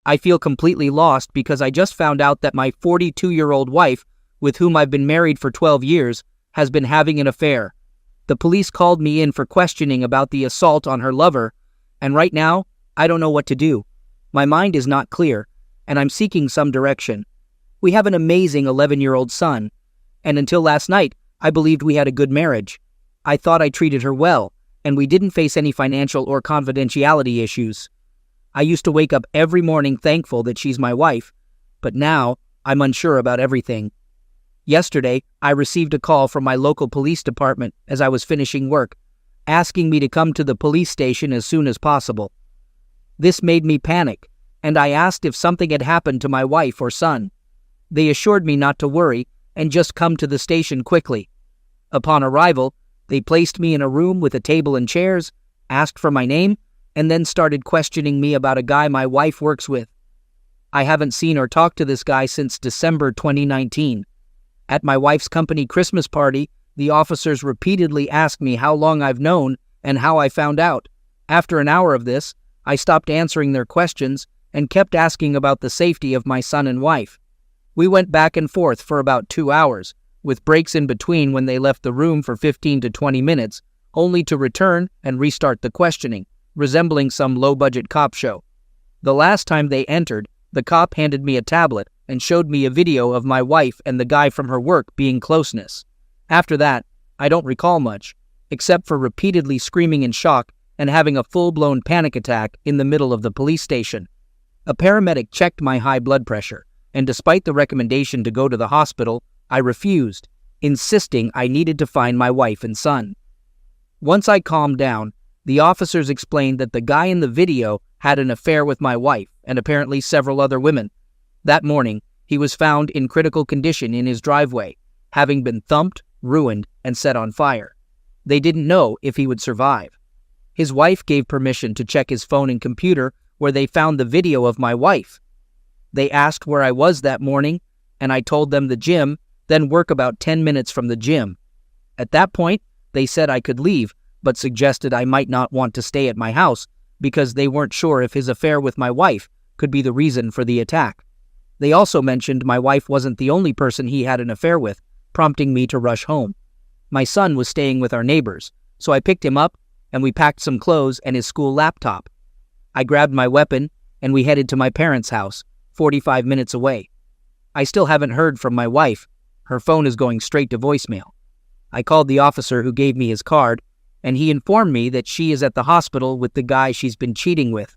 I feel completely lost because I just found out that my 42-year-old wife, with whom I've been married for 12 years, has been having an affair. The police called me in for questioning about the assault on her lover, and right now, I don't know what to do. My mind is not clear, and I'm seeking some direction. We have an amazing 11-year-old son, and until last night, I believed we had a good marriage. I thought I treated her well, and we didn't face any financial or confidentiality issues. I used to wake up every morning thankful that she's my wife, but now I'm unsure about everything. Yesterday, I received a call from my local police department as I was finishing work, asking me to come to the police station as soon as possible. This made me panic, and I asked if something had happened to my wife or son. They assured me not to worry and just come to the station quickly. Upon arrival, they placed me in a room with a table and chairs, asked for my name, and then started questioning me about a guy my wife works with. I haven't seen or talked to this guy since December 2019. At my wife's company Christmas party, the officers repeatedly asked me how long I've known and how I found out. After an hour of this, I stopped answering their questions and kept asking about the safety of my son and wife. We went back and forth for about 2 hours, with breaks in between when they left the room for 15 to 20 minutes, only to return and restart the questioning, resembling some low-budget cop show. The last time they entered, the cop handed me a tablet and showed me a video of my wife and the guy from her work being closeness. After that, I don't recall much, except for repeatedly screaming in shock and having a full-blown panic attack in the middle of the police station. A paramedic checked my high blood pressure, and despite the recommendation to go to the hospital, I refused, insisting I needed to find my wife and son. Once I calmed down, the officers explained that the guy in the video had an affair with my wife and apparently several other women. That morning, he was found in critical condition in his driveway, having been thumped, ruined, and set on fire. They didn't know if he would survive. His wife gave permission to check his phone and computer, where they found the video of my wife. They asked where I was that morning, and I told them the gym, then work about 10 minutes from the gym. At that point, they said I could leave, but suggested I might not want to stay at my house because they weren't sure if his affair with my wife could be the reason for the attack. They also mentioned my wife wasn't the only person he had an affair with, prompting me to rush home. My son was staying with our neighbors, so I picked him up and we packed some clothes and his school laptop. I grabbed my weapon and we headed to my parents' house, 45 minutes away. I still haven't heard from my wife. Her phone is going straight to voicemail. I called the officer who gave me his card, and he informed me that she is at the hospital with the guy she's been cheating with.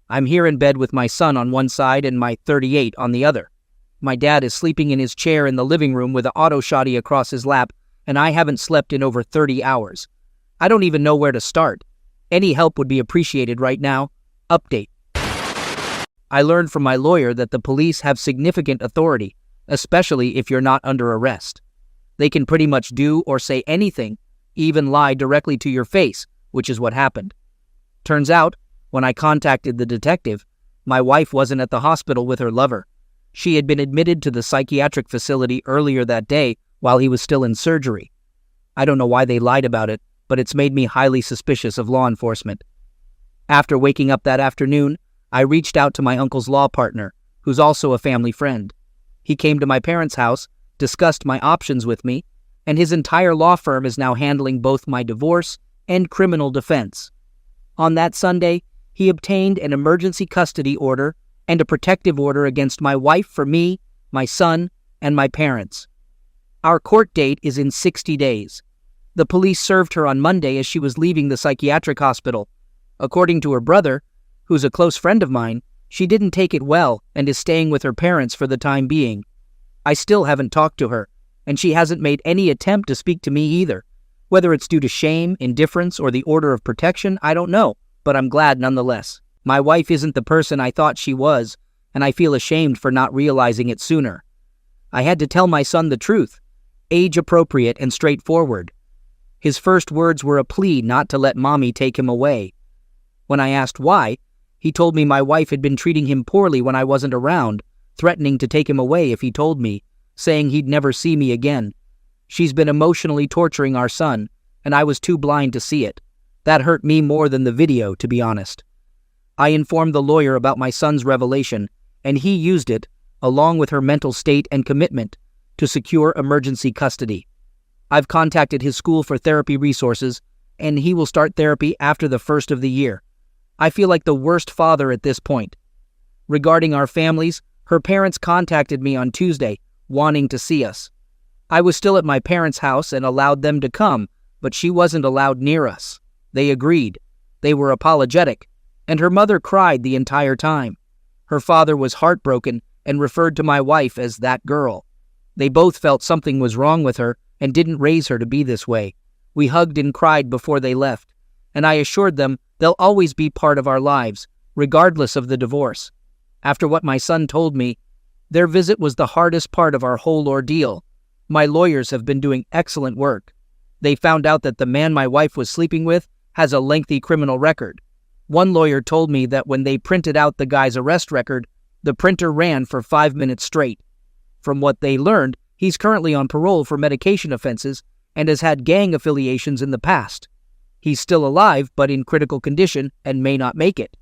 I'm here in bed with my son on one side and my 38 on the other. My dad is sleeping in his chair in the living room with an auto shotty across his lap, and I haven't slept in over 30 hours. I don't even know where to start. Any help would be appreciated right now. Update. I learned from my lawyer that the police have significant authority, especially if you're not under arrest. They can pretty much do or say anything, even lie directly to your face, which is what happened. Turns out, when I contacted the detective, my wife wasn't at the hospital with her lover. She had been admitted to the psychiatric facility earlier that day while he was still in surgery. I don't know why they lied about it, but it's made me highly suspicious of law enforcement. After waking up that afternoon, I reached out to my uncle's law partner, who's also a family friend. He came to my parents' house, discussed my options with me, and his entire law firm is now handling both my divorce and criminal defense. On that Sunday, he obtained an emergency custody order and a protective order against my wife for me, my son, and my parents. Our court date is in 60 days. The police served her on Monday as she was leaving the psychiatric hospital. According to her brother, who's a close friend of mine, she didn't take it well and is staying with her parents for the time being. I still haven't talked to her, and she hasn't made any attempt to speak to me either. Whether it's due to shame, indifference, or the order of protection, I don't know, but I'm glad nonetheless. My wife isn't the person I thought she was, and I feel ashamed for not realizing it sooner. I had to tell my son the truth, age-appropriate and straightforward. His first words were a plea not to let mommy take him away. When I asked why, he told me my wife had been treating him poorly when I wasn't around, threatening to take him away if he told me, saying he'd never see me again. She's been emotionally torturing our son, and I was too blind to see it. That hurt me more than the video, to be honest. I informed the lawyer about my son's revelation, and he used it, along with her mental state and commitment, to secure emergency custody. I've contacted his school for therapy resources, and he will start therapy after the first of the year. I feel like the worst father at this point. Regarding our families, her parents contacted me on Tuesday, wanting to see us. I was still at my parents' house and allowed them to come, but she wasn't allowed near us. They agreed. They were apologetic, and her mother cried the entire time. Her father was heartbroken and referred to my wife as that girl. They both felt something was wrong with her and didn't raise her to be this way. We hugged and cried before they left, and I assured them they'll always be part of our lives, regardless of the divorce. After what my son told me, their visit was the hardest part of our whole ordeal. My lawyers have been doing excellent work. They found out that the man my wife was sleeping with has a lengthy criminal record. One lawyer told me that when they printed out the guy's arrest record, the printer ran for 5 minutes straight. From what they learned, he's currently on parole for medication offenses and has had gang affiliations in the past. He's still alive but in critical condition and may not make it.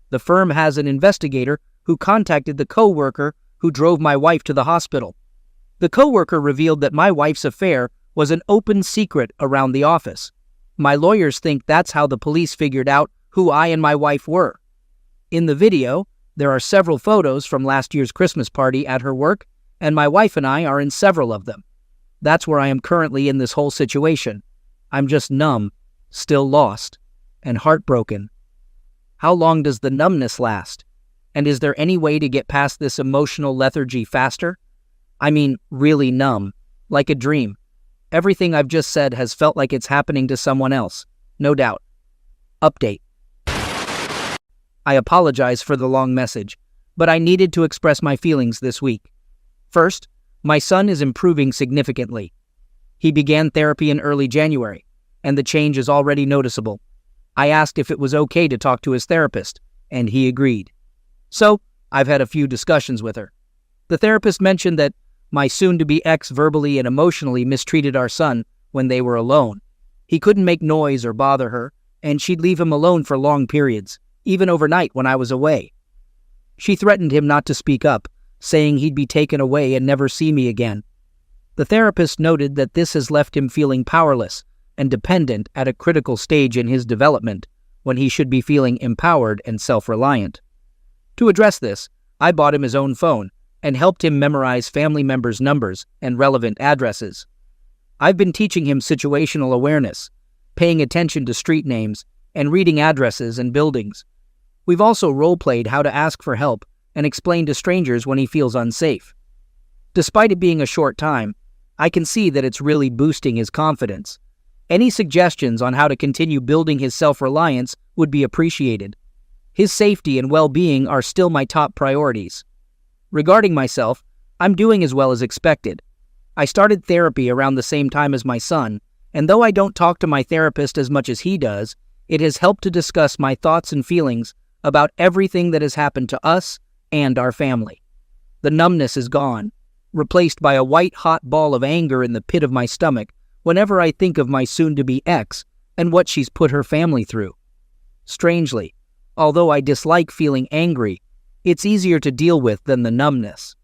The firm has an investigator who contacted the co-worker who drove my wife to the hospital. The co-worker revealed that my wife's affair was an open secret around the office. My lawyers think that's how the police figured out who I and my wife were. In the video, there are several photos from last year's Christmas party at her work, and my wife and I are in several of them. That's where I am currently in this whole situation. I'm just numb, still lost, and heartbroken. How long does the numbness last? And is there any way to get past this emotional lethargy faster? I mean, really numb, like a dream. Everything I've just said has felt like it's happening to someone else, no doubt. Update. I apologize for the long message, but I needed to express my feelings this week. First, my son is improving significantly. He began therapy in early January, and the change is already noticeable. I asked if it was okay to talk to his therapist, and he agreed. So, I've had a few discussions with her. The therapist mentioned that my soon-to-be ex verbally and emotionally mistreated our son when they were alone. He couldn't make noise or bother her, and she'd leave him alone for long periods, even overnight when I was away. She threatened him not to speak up, saying he'd be taken away and never see me again. The therapist noted that this has left him feeling powerless and dependent at a critical stage in his development, when he should be feeling empowered and self-reliant. To address this, I bought him his own phone and helped him memorize family members' numbers and relevant addresses. I've been teaching him situational awareness, paying attention to street names, and reading addresses and buildings. We've also role-played how to ask for help and explain to strangers when he feels unsafe. Despite it being a short time, I can see that it's really boosting his confidence. Any suggestions on how to continue building his self-reliance would be appreciated. His safety and well-being are still my top priorities. Regarding myself, I'm doing as well as expected. I started therapy around the same time as my son, and though I don't talk to my therapist as much as he does, it has helped to discuss my thoughts and feelings about everything that has happened to us and our family. The numbness is gone, replaced by a white-hot ball of anger in the pit of my stomach whenever I think of my soon-to-be ex and what she's put her family through. Strangely, although I dislike feeling angry, it's easier to deal with than the numbness.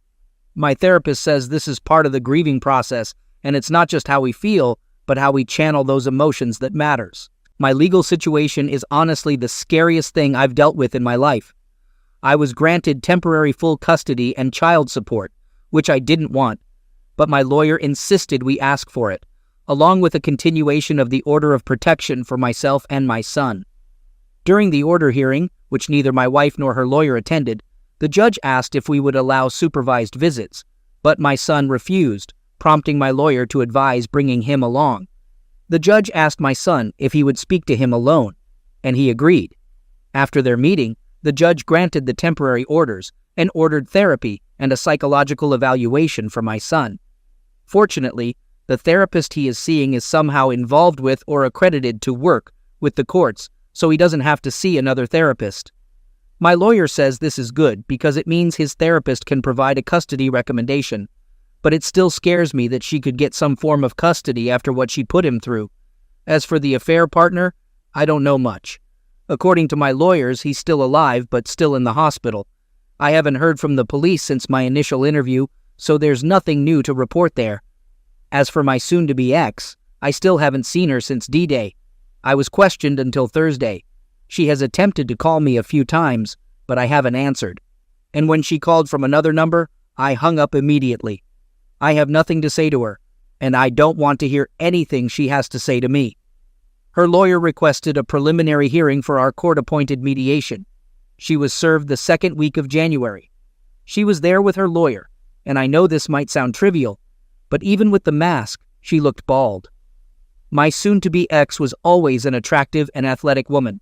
My therapist says this is part of the grieving process, and it's not just how we feel, but how we channel those emotions that matters. My legal situation is honestly the scariest thing I've dealt with in my life. I was granted temporary full custody and child support, which I didn't want, but my lawyer insisted we ask for it, along with a continuation of the order of protection for myself and my son. During the order hearing, which neither my wife nor her lawyer attended, the judge asked if we would allow supervised visits, but my son refused, prompting my lawyer to advise bringing him along. The judge asked my son if he would speak to him alone, and he agreed. After their meeting, the judge granted the temporary orders and ordered therapy and a psychological evaluation for my son. Fortunately, the therapist he is seeing is somehow involved with or accredited to work with the courts, so he doesn't have to see another therapist. My lawyer says this is good because it means his therapist can provide a custody recommendation, but it still scares me that she could get some form of custody after what she put him through. As for the affair partner, I don't know much. According to my lawyers, he's still alive but still in the hospital. I haven't heard from the police since my initial interview, so there's nothing new to report there. As for my soon-to-be ex, I still haven't seen her since D-Day. I was questioned until Thursday. She has attempted to call me a few times, but I haven't answered. And when she called from another number, I hung up immediately. I have nothing to say to her, and I don't want to hear anything she has to say to me. Her lawyer requested a preliminary hearing for our court-appointed mediation. She was served the second week of January. She was there with her lawyer, and I know this might sound trivial, but even with the mask, she looked bald. My soon-to-be ex was always an attractive and athletic woman.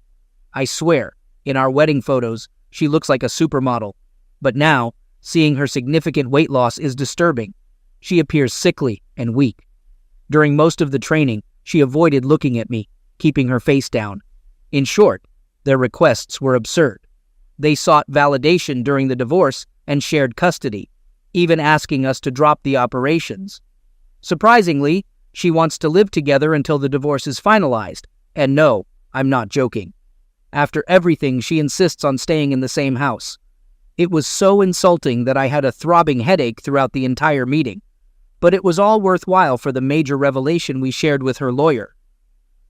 I swear, in our wedding photos, she looks like a supermodel. But now, seeing her significant weight loss is disturbing. She appears sickly and weak. During most of the training, she avoided looking at me, keeping her face down. In short, their requests were absurd. They sought validation during the divorce and shared custody, even asking us to drop the operations. Surprisingly, she wants to live together until the divorce is finalized. And no, I'm not joking. After everything, she insists on staying in the same house. It was so insulting that I had a throbbing headache throughout the entire meeting. But it was all worthwhile for the major revelation we shared with her lawyer.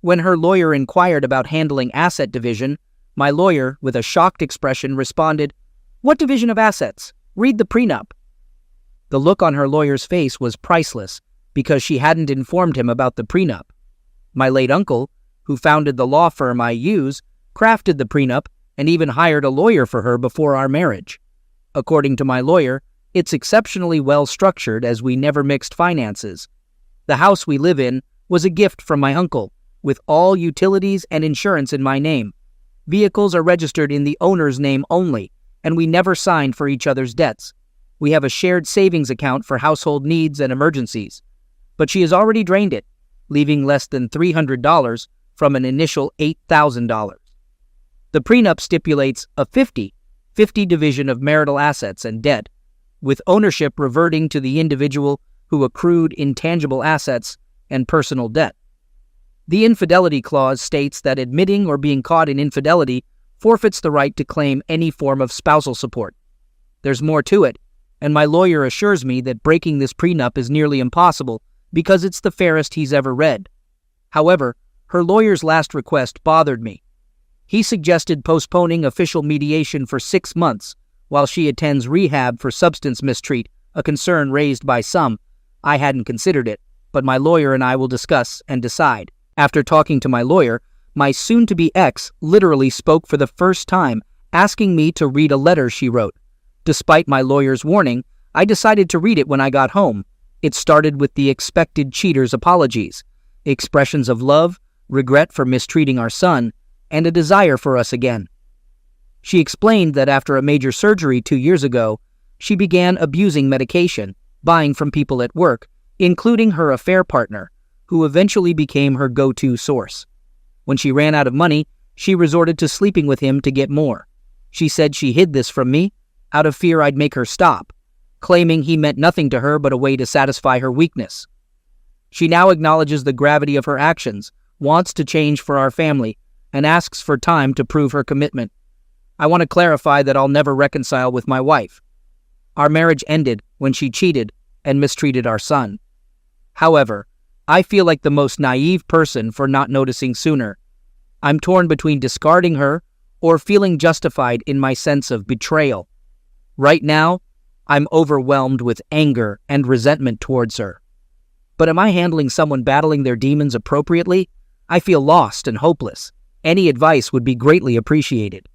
When her lawyer inquired about handling asset division, my lawyer, with a shocked expression, responded, "What division of assets? Read the prenup." The look on her lawyer's face was priceless because she hadn't informed him about the prenup. My late uncle, who founded the law firm I use, crafted the prenup and even hired a lawyer for her before our marriage. According to my lawyer, it's exceptionally well structured as we never mixed finances. The house we live in was a gift from my uncle, with all utilities and insurance in my name. Vehicles are registered in the owner's name only, and we never signed for each other's debts. We have a shared savings account for household needs and emergencies. But she has already drained it, leaving less than $300 from an initial $8,000. The prenup stipulates a 50-50 division of marital assets and debt, with ownership reverting to the individual who accrued intangible assets and personal debt. The infidelity clause states that admitting or being caught in infidelity forfeits the right to claim any form of spousal support. There's more to it, and my lawyer assures me that breaking this prenup is nearly impossible because it's the fairest he's ever read. However, her lawyer's last request bothered me. He suggested postponing official mediation for 6 months while she attends rehab for substance mistreat, a concern raised by some. I hadn't considered it, but my lawyer and I will discuss and decide. After talking to my lawyer, my soon-to-be ex literally spoke for the first time, asking me to read a letter she wrote. Despite my lawyer's warning, I decided to read it when I got home. It started with the expected cheater's apologies, expressions of love, regret for mistreating our son, and a desire for us again. She explained that after a major surgery 2 years ago, she began abusing medication, buying from people at work, including her affair partner, who eventually became her go-to source. When she ran out of money, she resorted to sleeping with him to get more. She said she hid this from me out of fear I'd make her stop, claiming he meant nothing to her but a way to satisfy her weakness. She now acknowledges the gravity of her actions, wants to change for our family, and asks for time to prove her commitment. I want to clarify that I'll never reconcile with my wife. Our marriage ended when she cheated and mistreated our son. However, I feel like the most naive person for not noticing sooner. I'm torn between discarding her or feeling justified in my sense of betrayal. Right now, I'm overwhelmed with anger and resentment towards her. But am I handling someone battling their demons appropriately? I feel lost and hopeless. Any advice would be greatly appreciated.